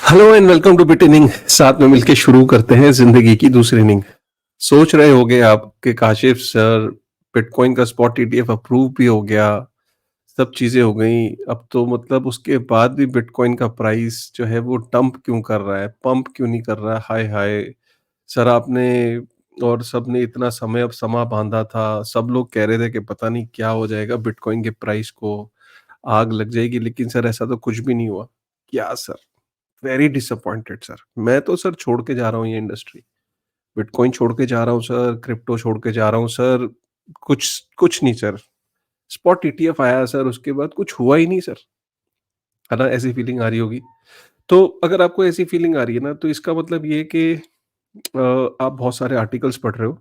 Hello and welcome two bit inning. साथ में मिलके शुरू करते हैं जिंदगी की दूसरी इनिंग। सोच रहे होगे आप कि काशिफ सर, बिटकॉइन का स्पॉट ईटीएफ अप्रूव भी हो गया, सब चीजें हो गई, अब तो मतलब उसके बाद भी बिटकॉइन का प्राइस जो है वो डंप क्यों कर रहा है, पंप क्यों नहीं कर रहा है? हाय हाय सर, आपने और सबने इतना समय अब समा बांधा था, सब लोग कह रहे थे कि पता नहीं क्या हो जाएगा, बिटकॉइन के प्राइस को आग लग जाएगी, लेकिन सर ऐसा तो कुछ भी नहीं हुआ। क्या सर, वेरी डिसअपॉइंटेड सर। मैं तो सर छोड़ के जा रहा हूँ ये इंडस्ट्री। बिटकॉइन छोड़ के जा रहा हूँ सर, क्रिप्टो छोड़ के जा रहा हूँ सर। कुछ कुछ नहीं सर। स्पॉट ईटीएफ आया सर, उसके बाद कुछ हुआ ही नहीं सर। है ना, ऐसी फीलिंग आ रही होगी। तो अगर आपको ऐसी फीलिंग आ रही है ना, तो इसका मतलब ये है कि आप बहुत सारे आर्टिकल्स पढ़ रहे हो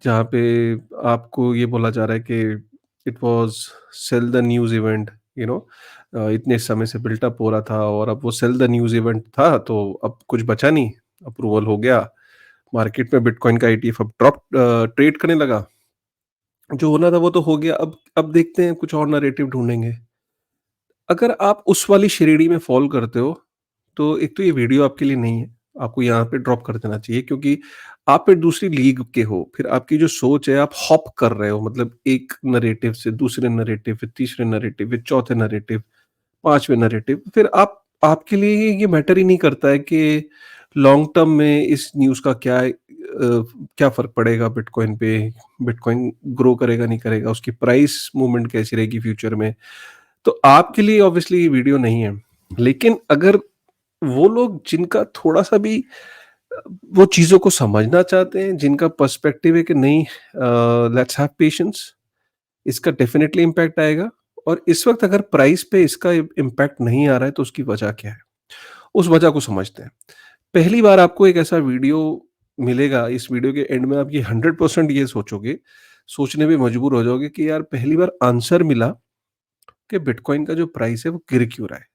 जहाँ पे आपको ये बोला जा रहा है कि it was sell the news event, you know, इतने समय से बिल्टअप हो रहा था और अब वो सेल द न्यूज़ इवेंट था, तो अब कुछ बचा नहीं, अप्रूवल हो गया, मार्केट में बिटकॉइन का ईटीएफ अब ड्रॉप ट्रेड करने लगा। जो होना था वो तो हो गया, अब देखते हैं कुछ और नैरेटिव ढूँढेंगे। अगर आप उस वाली श्रेणी में फ़ॉल करते हो, तो एक तो ये वीडियो आपके लिए नहीं है, आपको यहाँ पे ड्रॉप कर देना चाहिए, क्योंकि आप एक दूसरी लीग के हो। फिर आपकी जो सोच है, आप हॉप कर रहे हो, मतलब एक नैरेटिव से दूसरे नैरेटिव, फिर तीसरे नैरेटिव, फिर चौथे नैरेटिव, 5वें नैरेटिव। फिर आप आपके लिए ये मैटर ही नहीं करता है कि लॉन्ग टर्म में इस न्यूज़ का क्या फ़र्क पड़ेगा बिटकॉइन पे, बिटकॉइन ग्रो करेगा, नहीं करेगा, उसकी प्राइस मूवमेंट कैसी रहेगी फ्यूचर में। तो आपके लिए ऑब्वियसली ये वीडियो नहीं है। लेकिन अगर वो लोग जिनका थोड़ा-सा भी वो चीज़ों को समझना चाहते हैं, जिनका पर्सपेक्टिव है कि नहीं, लेट्स हैव पेशेंस, इसका डेफिनिटली इम्पैक्ट आएगा। और इस वक़्त अगर प्राइस पे इसका इम्पैक्ट नहीं आ रहा है, तो उसकी वजह क्या है? उस वजह को समझते हैं। पहली बार आपको एक ऐसा वीडियो मिलेगा, इस वीडियो के एंड में आप ये 100% ये सोचोगे, सोचने पे मजबूर हो जाओगे कि यार पहली बार आंसर मिला कि बिटकॉइन का जो प्राइस है वो गिर क्यों रहा है,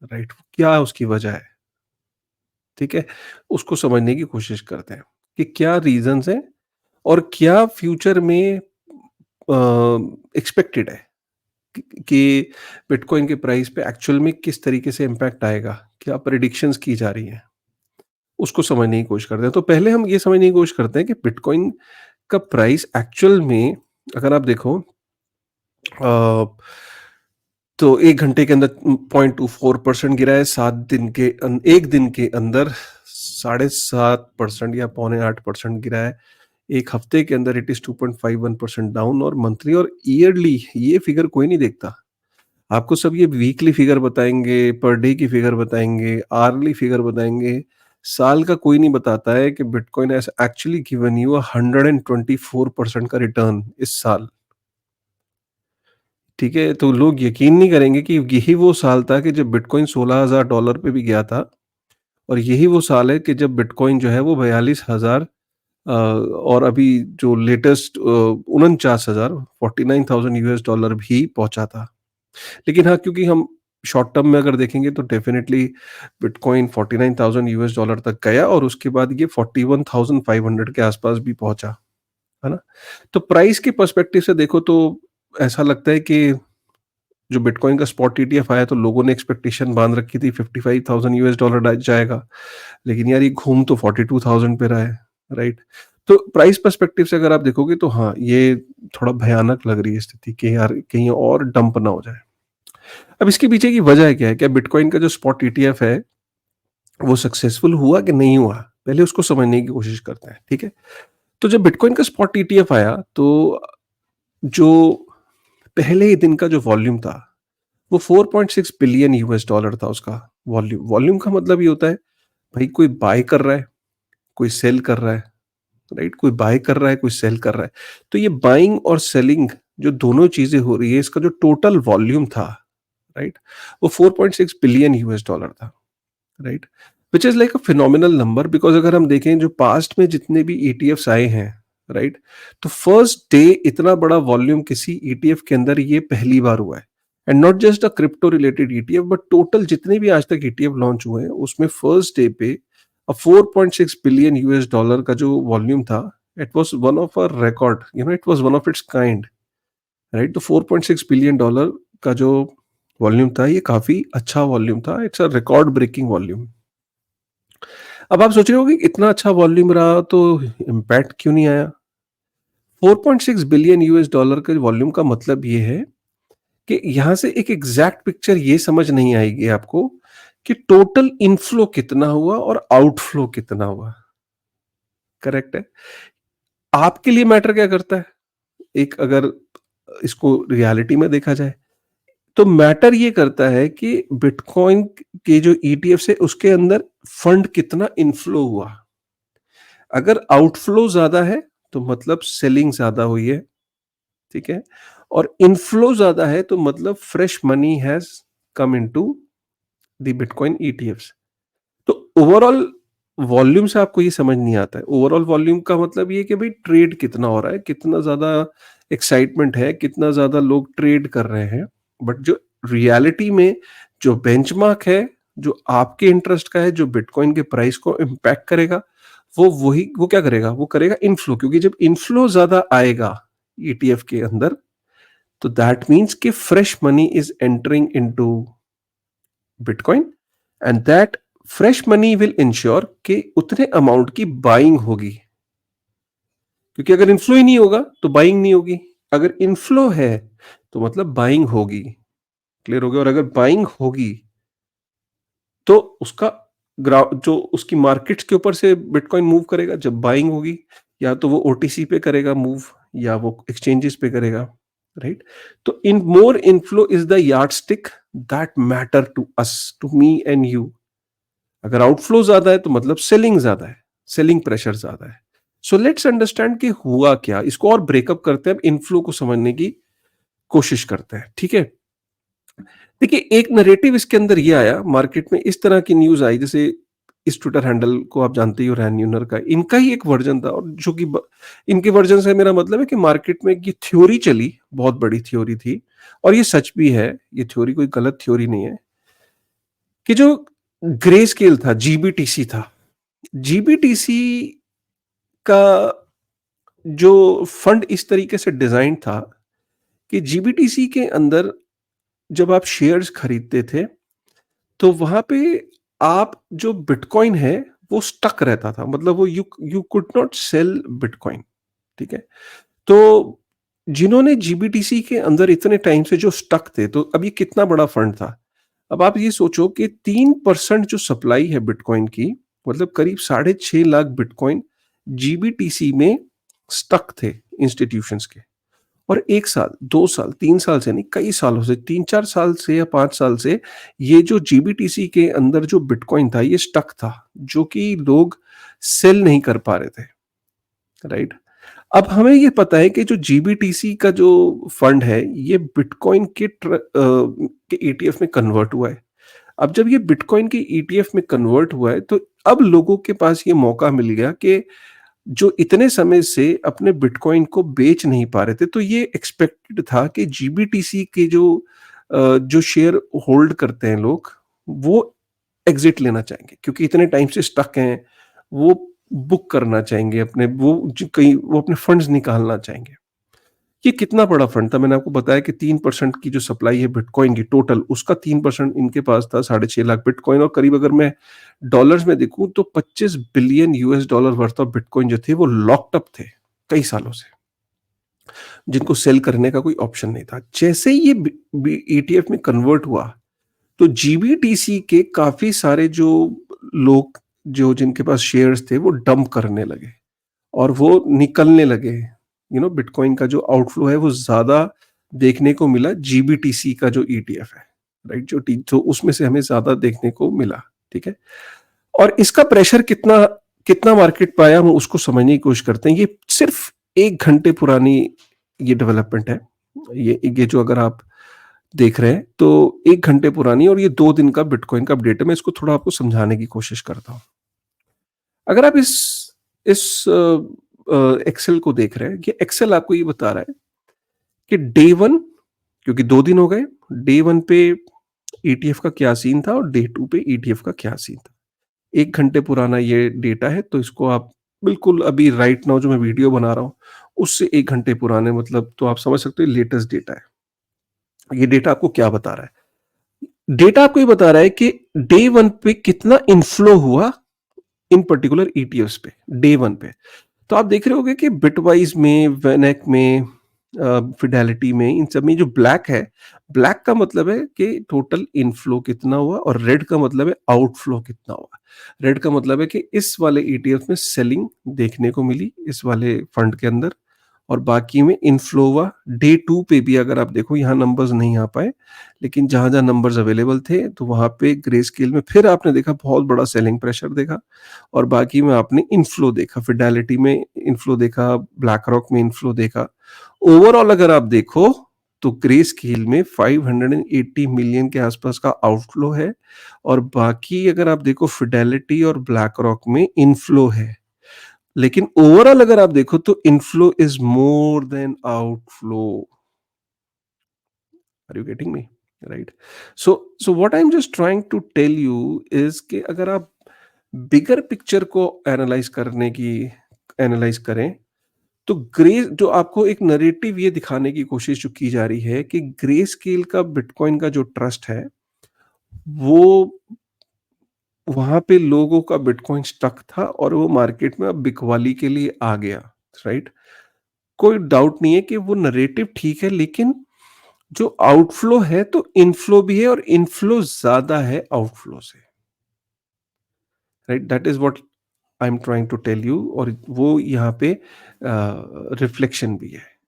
राइट? क्या उसकी वजह है, ठीक है? उसको समझने की कोशिश करते हैं कि क्या रीज़न्स हैं और क्या फ्यूचर में एक्सपेक्टेड है कि बिटकॉइन के प्राइस पे एक्चुअल में किस तरीके से इम्पैक्ट आएगा, क्या प्रेडिक्शंस की जा रही हैं, उसको समझने की कोशिश करते हैं। तो पहले हम ये समझने की कोशिश करते हैं कि बिटकॉइन का प्राइस एक्चुअल में, अगर आप देखो, अ, तो 1 घंटे के अंदर 0.24% गिरा है, 7 दिन के 1 दिन के अंदर 7.5% या पौने 8% गिरा है। 1 हफ्ते के अंदर इट इज़ 2.51% डाउन, और मंथली और ईयरली ये फिगर कोई नहीं देखता। आपको सब ये वीकली फिगर बताएँगे, पर डे की फिगर बताएँगे, आवरली फिगर बताएँगे। साल का कोई नहीं बताता है कि bitcoin has actually given you अ 124% का रिटर्न इस साल। ठीक है? तो लोग यकीन नहीं करेंगे कि यही वो साल था कि जब बिटकॉइन $16,000 पे भी गया था, और यही वो साल है कि जब बिटकॉइन जो है वो 42,000, और अभी जो लेटेस्ट 49,000, $49,000 भी पहुँचा था। लेकिन हाँ, क्योंकि हम शॉर्ट टर्म में अगर देखेंगे तो डेफ़िनेटली बिटकॉइन $49,000 तक गया, और उसके बाद ये 41,500 के आसपास भी पहुँचा, है ना? तो प्राइस के पर्सपेक्टिव से देखो तो ऐसा लगता है कि जो बिटकॉइन का स्पॉट ईटीएफ आया, तो लोगों ने एक्सपेक्टेशन बांध रखी थी $55,000 जाएगा, लेकिन यार ये घूम तो 42,000 पे रहा है, राइट? तो प्राइस पर्सपेक्टिव से अगर आप देखोगे तो हाँ, ये थोड़ा भयानक लग रही है स्थिति कि यार कहीं और डंप ना हो जाए। अब इसके पीछे की वजह क्या है? क्या बिटकॉइन का जो स्पॉट ईटीएफ है, वो सक्सेसफुल हुआ कि नहीं हुआ? पहले उसको समझने की कोशिश करते हैं, ठीक है? तो जब बिटकॉइन का स्पॉट ईटीएफ आया, तो जो पहले ही दिन का जो वॉल्यूम था, वो 4.6 बिलियन यूएस डॉलर था उसका वॉल्यूम। वॉल्यूम का मतलब ये होता है, भाई कोई बाय कर रहा है, कोई सेल कर रहा है, राइट? कोई बाय कर रहा है, कोई सेल कर रहा है। तो ये बाइंग और सेलिंग जो दोनों चीज़ें हो रही है, इसका जो टोटल वॉल्यूम था, राइट? वो 4.6 बिलियन यूएस डॉलर था, right? Which is like a phenomenal number, because अगर हम देखें जो पास्ट में जितने भी ईटीएफ्स आए हैं, राइट? तो फर्स्ट डे इतना बड़ा वॉल्यूम किसी ईटीएफ के अंदर ये पहली बार हुआ है। And not just a crypto related ETF, but total जितने भी आज तक ईटीएफ लॉन्च हुए हैं, उसमें फर्स्ट डे पे 4.6 बिलियन यूएस डॉलर का जो वॉल्यूम था, it was one of a record, you know, it was one of its kind, right? तो 4.6 बिलियन डॉलर का जो वॉल्यूम था, ये काफ़ी अच्छा वॉल्यूम था, it's a record breaking volume. अब आप सोच रहे होंगे इतना अच्छा वॉल्यूम रहा तो इम्पैक्ट क्यों नहीं आया? 4.6 बिलियन यूएस डॉलर के वॉल्यूम का मतलब ये है कि यहाँ से एक एग्जैक्ट पिक्चर ये समझ नहीं आएगी आपको कि टोटल इनफ्लो कितना हुआ और आउटफ्लो कितना हुआ। करेक्ट है। आपके लिए मैटर क्या करता है? एक अगर इसको रियलिटी में देखा जाए तो मैटर ये करता है कि बिटकॉइन के जो ईटीएफ है उसके अंदर फंड कितना इनफ्लो हुआ। अगर आउटफ्लो ज्यादा है तो मतलब सेलिंग ज्यादा हुई है, ठीक है, और इनफ्लो ज्यादा है तो मतलब fresh money has come into the bitcoin ETFs. तो ओवरऑल वॉल्यूम से आपको ये समझ नहीं आता है। ओवरऑल वॉल्यूम का मतलब ये कि भाई ट्रेड कितना हो रहा है, कितना ज्यादा एक्साइटमेंट है, कितना ज्यादा लोग ट्रेड कर रहे हैं। बट जो रियलिटी में जो बेंचमार्क है, जो आपके इंटरेस्ट का है, जो बिटकॉइन के प्राइस को इम्पैक्ट करेगा, वो क्या करेगा, वो करेगा इनफ्लो। क्योंकि जब इनफ्लो ज्यादा आएगा ईटीएफ के अंदर तो दैट मीन्स कि fresh money is entering into bitcoin and that fresh money will ensure कि उतने अमाउंट की बाइंग होगी। क्योंकि अगर इनफ्लो ही नहीं होगा तो बाइंग नहीं होगी, अगर इनफ्लो है तो मतलब बाइंग होगी। क्लियर हो गया? और अगर बाइंग होगी तो उसका जो उसकी मार्केट्स के ऊपर से बिटकॉइन मूव करेगा जब बाइंग होगी, या तो वो ओटीसी पे करेगा मूव या वो एक्सचेंजेस पे करेगा, राइट? तो in more inflow is the yardstick that matter to us, to me and you. अगर आउटफ्लो ज्यादा है तो मतलब सेलिंग ज्यादा है, सेलिंग प्रेशर ज्यादा है। सो लेट्स अंडरस्टैंड कि हुआ क्या, इसको और ब्रेकअप करते हैं, अब इनफ्लो को समझने की कोशिश करते हैं, ठीक है? देखिए, एक नैरेटिव इसके अंदर ये आया, मार्केट में इस तरह की न्यूज आई, जैसे इस ट्विटर हैंडल को आप जानते ही हो, रैन न्यूनर का, इनका ही एक वर्जन था, और जो कि इनके वर्जन से मेरा मतलब है कि मार्केट में ये थ्योरी चली, बहुत बड़ी थ्योरी थी, और ये सच भी है, ये थ्योरी कोई गलत थ्योरी नहीं है, कि जो ग्रे स्केल था, जीबीटीसी था, जीबीटीसी का जो फंड इस तरीके से डिजाइन था कि जीबीटीसी के अंदर जब आप शेयर्स खरीदते थे तो वहां पे आप जो बिटकॉइन है वो स्टक रहता था, मतलब वो you could not sell bitcoin, ठीक है? तो जिन्होंने जीबीटीसी के अंदर इतने टाइम से जो स्टक थे, तो अब ये कितना बड़ा फंड था। अब आप ये सोचो कि 3% जो सप्लाई है बिटकॉइन की, मतलब करीब 6.5 लाख बिटकॉइन जीबीटीसी में स्टक थे इंस्टीट्यूशंस के। और 1 साल, 2 साल, 3 साल से नहीं, कई सालों से, 3-4 साल से या 5 साल से ये जो जीबीटीसी के अंदर जो बिटकॉइन था, ये स्टक था, जो कि लोग सेल नहीं कर पा रहे थे, राइट? अब हमें ये पता है कि जो जीबीटीसी का जो फंड है, ये बिटकॉइन के ईटीएफ में कन्वर्ट हुआ है। अब जब ये बिटकॉइन के ईटीएफ में कन्वर्ट हुआ है, तो अब लोगों के पास ये मौका मिल गया कि जो इतने समय से अपने बिटकॉइन को बेच नहीं पा रहे थे, तो ये एक्सपेक्टेड था कि जीबीटीसी के जो शेयर होल्ड करते हैं लोग, वो एग्जिट लेना चाहेंगे, क्योंकि इतने टाइम से स्टक हैं, वो बुक करना चाहेंगे अपने, वो अपने फंड्स निकालना चाहेंगे। ये कितना बड़ा फंड था, मैंने आपको बताया कि 3% की जो सप्लाई है बिटकॉइन की टोटल, उसका 3% इनके पास था, 6.5 लाख बिटकॉइन, और करीब अगर मैं डॉलर्स में देखूं तो 25 billion US dollar worth of bitcoin जो थे वो लॉक्ड अप थे कई सालों से, जिनको सेल करने का कोई ऑप्शन नहीं था। जैसे ही ये ईटीएफ में कन्वर्ट हुआ तो जीबीटीसी के काफी सारे जो लोग, जो जिनके पास शेयर्स थे, वो डंप करने लगे और वो निकलने लगे। बिटकॉइन का जो आउटफ्लो है वो ज्यादा देखने को मिला जीबीटीसी का जो ईटीएफ है, राइट? तो उसमें से हमें ज्यादा देखने को मिला, ठीक है? और इसका प्रेशर कितना कितना मार्केट पे आया, हम उसको समझने की कोशिश करते हैं। ये सिर्फ 1 घंटे पुरानी ये डेवलपमेंट है। ये जो अगर आप देख रहे हैं तो 1 घंटे पुरानी, और ये 2 दिन का बिटकॉइन का अपडेट है। मैं इसको थोड़ा आपको समझाने की कोशिश करता हूँ। अगर आप इस एक्सेल को देख रहे हैं, ये एक्सेल आपको ये बता रहा है कि डे वन, क्योंकि 2 दिन हो गए, डे वन पे ईटीएफ का क्या सीन था और डे टू पे ईटीएफ का क्या सीन था। 1 घंटे पुराना ये डेटा है, तो इसको आप बिल्कुल अभी राइट नाउ जो मैं वीडियो बना रहा हूँ उससे 1 घंटे पुराने, मतलब तो आप समझ सकते हो लेटेस्ट डेटा है। ये डेटा आपको क्या बता रहा है? डेटा आपको ये बता रहा है कि डे वन पे कितना इनफ्लो हुआ इन पर्टिकुलर ईटीएफ्स पे, डे 1 पे। तो आप देख रहे होंगे कि बिटवाइज़ में, वेनेक में, फिडेलिटी में, इन सब में जो ब्लैक है, ब्लैक का मतलब है कि टोटल इनफ्लो कितना हुआ और रेड का मतलब है आउटफ्लो कितना हुआ। रेड का मतलब है कि इस वाले ईटीएफ में सेलिंग देखने को मिली, इस वाले फंड के अंदर, और बाकी में इनफ्लो हुआ। डे 2 पे भी अगर आप देखो, यहाँ नंबर्स नहीं आ पाए, लेकिन जहाँ-जहाँ नंबर्स अवेलेबल थे, तो वहाँ पे ग्रे स्केल में फिर आपने देखा बहुत बड़ा सेलिंग प्रेशर देखा, और बाकी में आपने इनफ्लो देखा, फिडेलिटी में इनफ्लो देखा, ब्लैक रॉक में इनफ्लो देखा। ओवरऑल अगर आप देखो, तो ग्रे स्केल में 580 मिलियन के आसपास का आउटफ्लो है, और बाकी अगर आप देखो फिडेलिटी और ब्लैक रॉक में इनफ्लो है। लेकिन ओवरऑल अगर आप देखो तो inflow is more than outflow. Are you getting me? Right. So what I am just trying to tell you is कि अगर आप बिगर पिक्चर को एनालाइज करें, तो ग्रे जो आपको एक नरेटिव ये दिखाने की कोशिश जो की जा रही है कि ग्रे स्केल का बिटकॉइन का जो ट्रस्ट है, वो वहां पे लोगों का बिटकॉइन स्टक था और वो मार्केट में अब बिकवाली के लिए आ गया। राइट। कोई डाउट नहीं है कि वो नरेटिव ठीक है, लेकिन जो आउटफ्लो है तो इनफ्लो भी है, और इनफ्लो ज्यादा है आउटफ्लो से। Right, that is what I am trying to tell you, और वो यहाँ पे रिफ्लेक्शन भी है।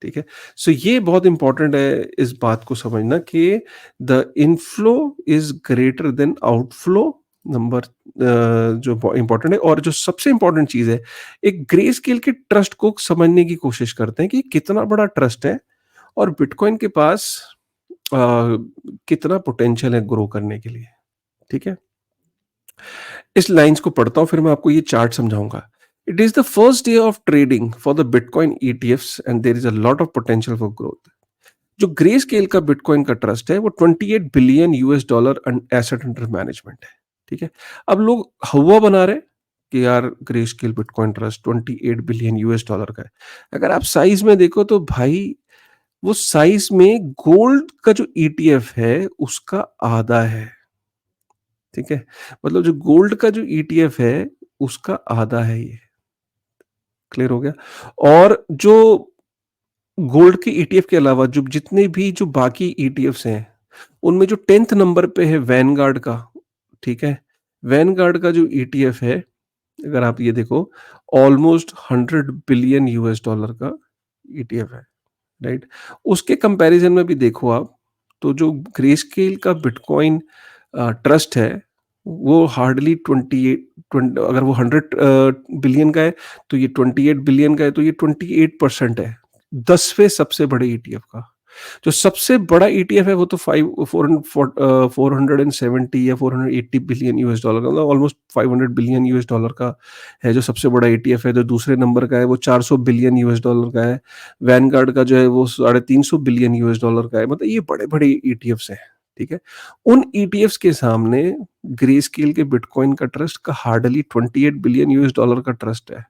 ठीक है। सो ये बहुत इंपॉर्टेंट है इस बात को समझना कि the inflow is greater than outflow. Number जो इंपॉर्टेंट है, और जो सबसे इंपॉर्टेंट चीज है, एक ग्रे स्केल के ट्रस्ट को समझने की कोशिश करते हैं कि कितना बड़ा ट्रस्ट है, और बिटकॉइन के पास कितना पोटेंशियल है ग्रो करने के लिए। ठीक है। इस लाइंस को पढ़ता हूं, फिर मैं आपको ये चार्ट समझाऊंगा। It is the first day of trading for the bitcoin ETFs and there is a lot of potential for growth. जो ग्रे स्केल का बिटकॉइन का ट्रस्ट है, वो 28 billion US dollar asset under management है। ठीक है। अब लोग हवा बना रहे हैं कि यार grey scale bitcoin trust 28 billion US dollar का है। अगर आप साइज में देखो तो भाई, वो साइज में गोल्ड का जो ईटीएफ है उसका आधा है। ठीक है। मतलब जो गोल्ड का जो ईटीएफ है उसका आधा है ये। क्लियर हो गया। और जो गोल्ड के ईटीएफ के अलावा जो जितने भी जो बाकी ईटीएफ्स हैं, उनमें जो 10th नंबर पे है वैनगार्ड का। ठीक है। वैनगार्ड का जो ईटीएफ है, अगर आप ये देखो, ऑलमोस्ट 100 बिलियन यूएस डॉलर का ईटीएफ है। राइट। उसके कंपैरिजन में भी देखो आप, तो जो ग्रेस्केल का बिटकॉइन ट्रस्ट है, वो हार्डली 28 अगर वो 100 बिलियन का है, तो ये 28 बिलियन का है, तो ये 28% है 10वें सबसे बड़े ईटीएफ का। जो सबसे बड़ा ईटीएफ है वो तो 470 या 480 बिलियन यूएस डॉलर का, मतलब ऑलमोस्ट 500 बिलियन यूएस डॉलर का है जो सबसे बड़ा ईटीएफ है। जो दूसरे नंबर का है वो 400 बिलियन यूएस डॉलर का है। वैनगार्ड का जो है वो 350 बिलियन यूएस डॉलर का है। मतलब ये बड़े बड़े ईटीएफ्स हैं। ठीक है। उन ईटीएफ्स के सामने ग्रे स्केल के बिटकॉइन का ट्रस्ट का हार्डली 28 बिलियन यूएस डॉलर का ट्रस्ट है।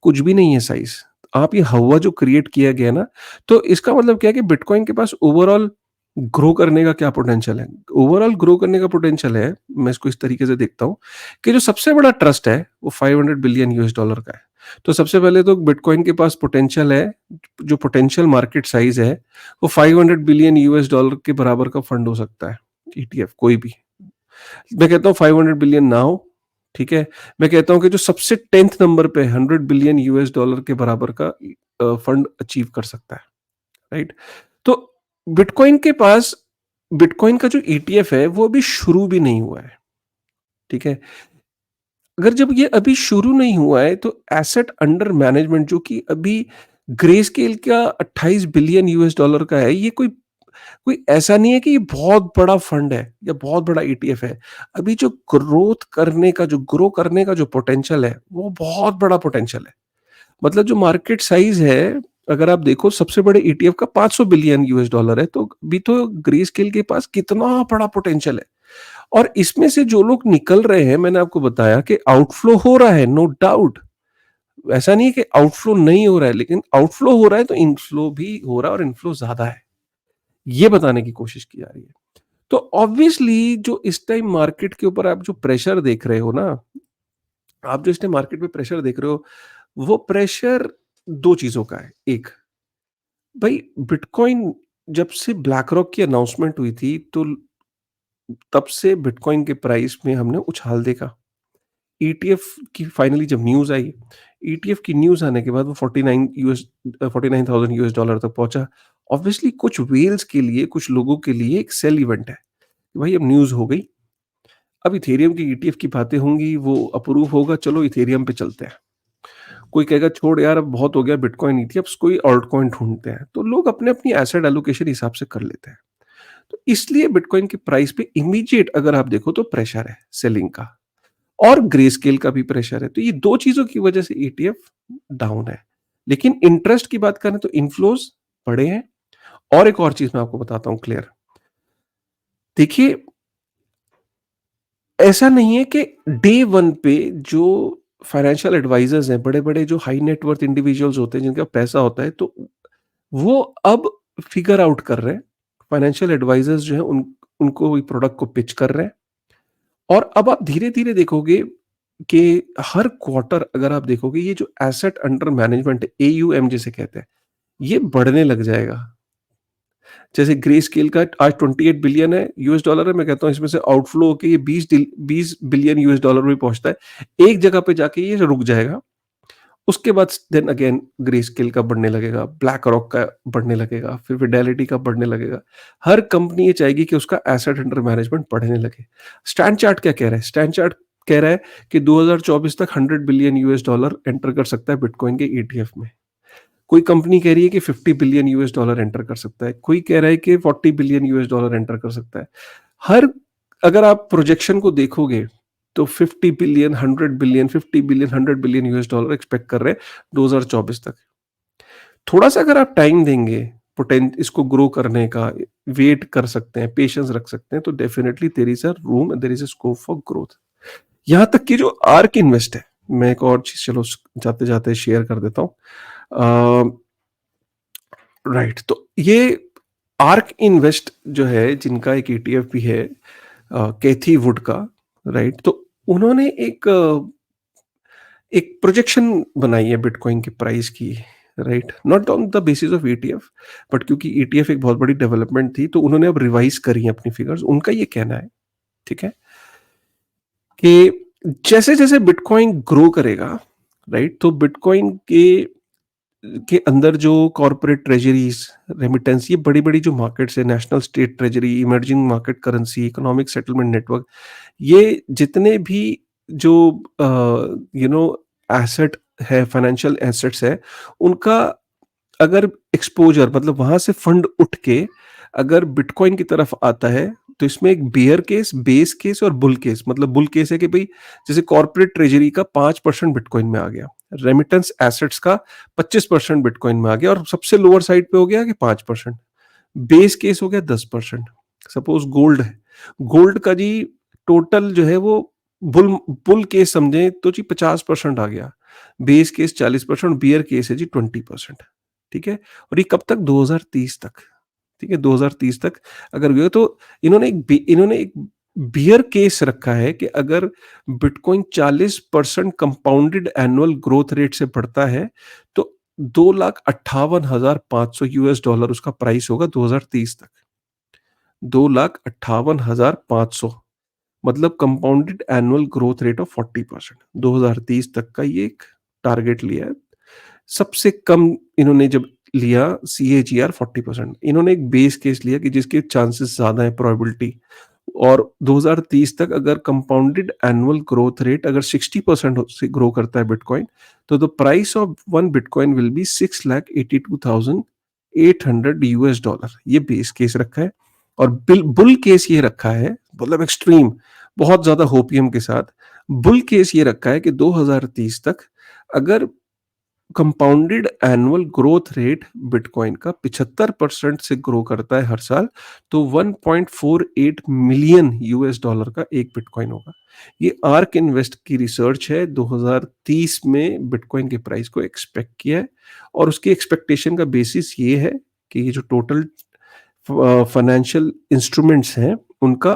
कुछ भी नहीं है साइज। आप ये हवा जो क्रिएट किया गया ना, तो इसका मतलब क्या है कि बिटकॉइन के पास ओवरऑल ग्रो करने का क्या पोटेंशियल है। ओवरऑल ग्रो करने का पोटेंशियल है, मैं इसको इस तरीके से देखता हूँ कि जो सबसे बड़ा ट्रस्ट है वो 500 बिलियन यूएस डॉलर का है। तो सबसे पहले तो बिटकॉइन के पास पोटेंशियल है, जो पोटेंशियल मार्केट साइज है वो 500 बिलियन यूएस डॉलर के बराबर का फंड हो सकता है, ईटीएफ कोई भी। मैं कहता हूँ 500 बिलियन ना हो। ठीक है। मैं कहता हूँ कि जो सबसे 10th नंबर पे 100 बिलियन यूएस डॉलर के बराबर का फंड अचीव कर सकता है। राइट। तो बिटकॉइन के पास, बिटकॉइन का जो ईटीएफ है वो अभी शुरू भी नहीं हुआ है। ठीक है। अगर जब ये अभी शुरू नहीं हुआ है, तो एसेट अंडर मैनेजमेंट जो कि अभी ग्रे स्केल का 28 बिलियन यूएस डॉलर का है, ये कोई कोई ऐसा नहीं है कि ये बहुत बड़ा फंड है या बहुत बड़ा ईटीएफ है। अभी जो ग्रो करने का जो पोटेंशियल है वो बहुत बड़ा पोटेंशियल है। मतलब जो मार्केट साइज है, अगर आप देखो सबसे बड़े ईटीएफ का 500 बिलियन यूएस डॉलर है, तो अभी तो ग्रे स्केल के पास कितना बड़ा पोटेंशियल है। और इसमें से जो लोग निकल रहे हैं, मैंने आपको बताया कि आउटफ्लो हो रहा है, नो डाउट। ऐसा नहीं है कि आउटफ्लो नहीं हो रहा है, लेकिन आउटफ्लो हो रहा है तो इनफ्लो भी हो रहा है, और इनफ्लो ज्यादा है, ये बताने की कोशिश की जा रही है। तो ऑब्वियसली जो इस टाइम मार्केट के ऊपर आप जो प्रेशर देख रहे हो ना, आप जो इसने मार्केट में प्रेशर देख रहे हो, वो प्रेशर 2 चीज़ों का है। एक, भई बिटकॉइन जब से ब्लैक रॉक की अनाउंसमेंट हुई थी, तो तब से बिटकॉइन के प्राइस में हमने उछाल देखा। ईटीएफ की फाइनली जब न्यूज़ आई, ईटीएफ की न्यूज़ आने के बाद वो 49 $49,000 तक पहुँचा। ऑब्वियसली कुछ व्हेल्स के लिए, कुछ लोगों के लिए एक सेल इवेंट है, कि भाई अब न्यूज़ हो गई, अब इथेरियम की ईटीएफ की बातें होंगी, वो अप्रूव होगा, चलो इथेरियम पे चलते हैं। कोई कहेगा छोड़ यार अब बहुत हो गया बिटकॉइन ईटीएफ्स, कोई ऑल्ट कॉइन ढूँढते हैं। तो लोग अपने-अपनी एसेट एलोकेशन हिसाब से कर लेते हैं। तो इसलिए बिटकॉइन की प्राइस पे इमीडिएट अगर आप देखो तो प्रेशर है सेलिंग का, और ग्रे स्केल का भी प्रेशर है। तो ये 2 चीज़ों की वजह से ईटीएफ डाउन है। लेकिन इंटरेस्ट की बात करें तो इन्फ्लोज़ बढ़े हैं। और एक और चीज़ मैं आपको बताता हूँ क्लियर। देखिए, ऐसा नहीं है कि डे 1 पे जो फाइनेंशियल एडवाइज़र्स हैं, बड़े-बड़े जो हाई नेट वर्थ इंडिविजुअल्स होते हैं, जिनका पैसा होता है, तो वो अब फिगर आउट कर रहे हैं। फाइनेंशियल एडवाइज़र्स जो हैं उनको ये प्रोडक्ट को पिच कर रहे हैं। और अब आप धीरे-धीरे देखोगे कि हर क्वार्टर अगर आप देखोगे, ये जो एसेट अंडर मैनेजमेंट है, एयूएम जिसे कहते हैं, ये बढ़ने लग जाएगा। जैसे ग्रे स्केल का आज 28 बिलियन है यूएस डॉलर है, मैं कहता हूँ इसमें से आउटफ्लो होके ये 20 बिलियन यूएस डॉलर में पहुंचता है। एक जगह पे जाके ये रुक जाएगा। उसके बाद देन अगेन ग्रे स्केल का बढ़ने लगेगा, ब्लैक रॉक का बढ़ने लगेगा, फिर फिडेलिटी का बढ़ने लगेगा। हर कंपनी ये चाहेगी कि उसका एसेट अंडर मैनेजमेंट बढ़ने लगे। स्टैंड चार्ट क्या कह रहा है? स्टैंड चार्ट कह रहा है कि 2024 तक 100 बिलियन यूएस डॉलर एंटर कर सकता है बिटकॉइन के ईटीएफ में। कोई कंपनी कह रही है कि 50 बिलियन यूएस डॉलर एंटर कर सकता है, कोई कह रहा है कि 40 बिलियन यूएस डॉलर एंटर कर सकता है। हर अगर आप प्रोजेक्शन को देखोगे तो 50 billion, 100 billion, 50 billion, 100 billion US dollar expect कर रहे हैं 2024 तक। थोड़ा सा अगर आप टाइम देंगे इसको ग्रो करने का, वेट कर सकते हैं, पेशेंस रख सकते हैं, तो definitely there is a room, there is a scope for growth. यहाँ तक कि जो आर्क इन्वेस्ट है, मैं एक और चीज चलो जाते जाते शेयर कर देता हूँ। राइट, तो ये आर्क इन्वेस्ट जो है, जिनका एक ईटीएफ भी है कैथी वुड का, राइट, तो उन्होंने एक प्रोजेक्शन बनाई है बिटकॉइन के प्राइस की, right, not on the basis of ETF, but क्योंकि ईटीएफ एक बहुत बड़ी डेवलपमेंट थी, तो उन्होंने अब रिवाइज करी है अपनी फिगर्स। उनका ये कहना है, ठीक है, कि जैसे जैसे बिटकॉइन ग्रो करेगा, राइट, तो बिटकॉइन के अंदर जो कॉर्पोरेट ट्रेजरीज, रेमिटेंस, ये बड़ी-बड़ी जो मार्केट्स है, national state treasury, emerging market currency, economic settlement network, ये जितने भी जो एसेट है, फाइनेंशियल एसेट्स है, उनका अगर एक्सपोज़र, मतलब वहाँ से फंड उठ के अगर बिटकॉइन की तरफ आता है, तो इसमें एक बियर केस, बेस केस और बुल केस, मतलब बुल केस है कि भई जैसे कॉर्पोरेट ट्रेजरी का 5% बिटकॉइन में आ गया, रेमिटेंस एसेट्स का 25% बिटकॉइन में आ गया, और सबसे लोअर साइड पे हो गया कि 5%। बेस केस हो गया 10%। सपोज़ गोल्ड है, गोल्ड का जी टोटल जो है वो बुल बुल केस समझें तो जी 50% आ गया, बेस केस 40%, बियर केस है जी 20%। ठीक है? और ये कब तक? 2030 तक। ठीक है? 2030 तक अगर हुए तो इन्होंने एक बियर केस रखा है कि अगर bitcoin 40% compounded annual growth rate से बढ़ता है, तो $2,58,500 उसका प्राइस होगा 2030 तक। 2,58,500, मतलब compounded annual growth rate of 40%। 2030 तक का ये एक टारगेट लिया है। सबसे कम इन्होंने जब लिया सीएजीआर 40%, इन्होंने एक बेस केस लिया कि जिसके चांसेस ज्यादा है, प्रोबेबिलिटी, और 2030 तक अगर कंपाउंडेड एनुअल ग्रोथ रेट अगर 60% से ग्रो करता है बिटकॉइन, तो the price of one bitcoin will be $682,800। ये बेस केस रखा है। और बुल केस ये रखा है, मतलब एक्सट्रीम, बहुत ज्यादा होपियम के साथ बुल केस ये रखा है कि 2030 तक अगर compounded annual growth rate bitcoin का 75% से ग्रो करता है हर साल, तो 1.48 मिलियन यूएस डॉलर का एक बिटकॉइन होगा। ये आर्क इन्वेस्ट की रिसर्च है, 2030 में बिटकॉइन के प्राइस को एक्सपेक्ट किया है, और उसकी एक्सपेक्टेशन का बेसिस ये है कि ये जो टोटल फाइनेंशियल इंस्ट्रूमेंट्स हैं, उनका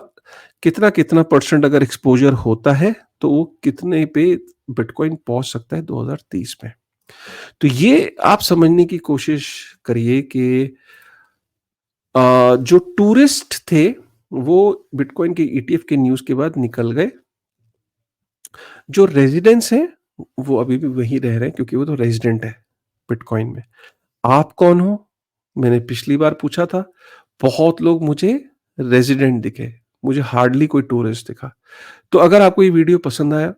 कितना कितना परसेंट अगर एक्सपोजर होता है, तो वो कितने पे बिटकॉइन पहुँच सकता है 2030 में। तो ये आप समझने की कोशिश करिए कि जो टूरिस्ट थे, वो बिटकॉइन के ईटीएफ के न्यूज़ के बाद निकल गए। जो रेज़िडेंट्स हैं, वो अभी भी वहीं रह रहे हैं क्योंकि वो तो रेज़िडेंट है बिटकॉइन में। आप कौन हो? मैंने पिछली बार पूछा था, बहुत लोग मुझे रेज़िडेंट दिखे, मुझे हार्डली कोई टूरिस्ट दिखा। तो अगर आपको ये वीडियो पसंद आया,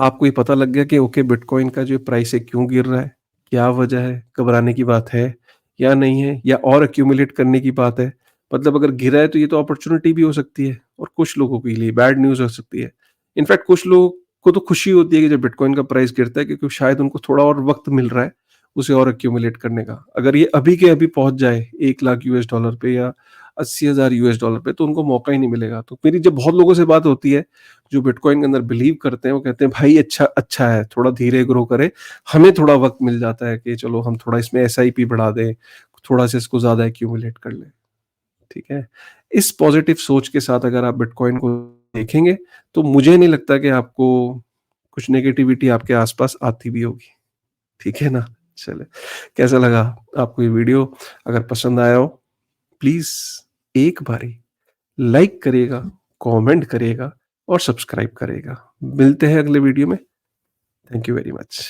आपको ये पता लग गया कि ओके बिटकॉइन का जो प्राइस है क्यों गिर रहा है, क्या वजह है, घबराने की बात है या नहीं है, या और एक्यूमुलेट करने की बात है। मतलब अगर गिरा है तो ये तो अपॉर्च्युनिटी भी हो सकती है और कुछ लोगों के लिए बैड न्यूज़ हो सकती है। इनफैक्ट कुछ लोगों को तो खुशी होती है कि जब बिटकॉइन का प्राइस गिरता है क्योंकि शायद उनको थोड़ा और वक़्त मिल रहा है उसे और एक्यूमुलेट करने का। अगर ये अभी के अभी पहुँच जाए 1 लाख यूएस डॉलर पे या 80,000 यूएस डॉलर पे तो उनको मौका ही नहीं मिलेगा। तो मेरी जब बहुत लोगों से बात होती है जो बिटकॉइन के अंदर बिलीव करते हैं, वो कहते हैं भाई अच्छा अच्छा है, थोड़ा धीरे ग्रो करे, हमें थोड़ा वक़्त मिल जाता है कि चलो हम थोड़ा इसमें एसआईपी बढ़ा दें, थोड़ा-सा इसको ज़्यादा एक्यूमुलेट कर लें, ठीक है? इस पॉज़िटिव सोच के साथ अगर आप बिटकॉइन को देखेंगे, तो मुझे नहीं लगता कि आपको कुछ नेगेटिविटी आपके आस-पास आती भी होगी, ठीक है ना? चलिए, कैसा लगा आपको ये वीडियो? अगर पसंद आया हो, प्लीज़ एक बारी लाइक करिएगा, कमेंट करिएगा और सब्सक्राइब करिएगा। मिलते हैं अगले वीडियो में। Thank you very much.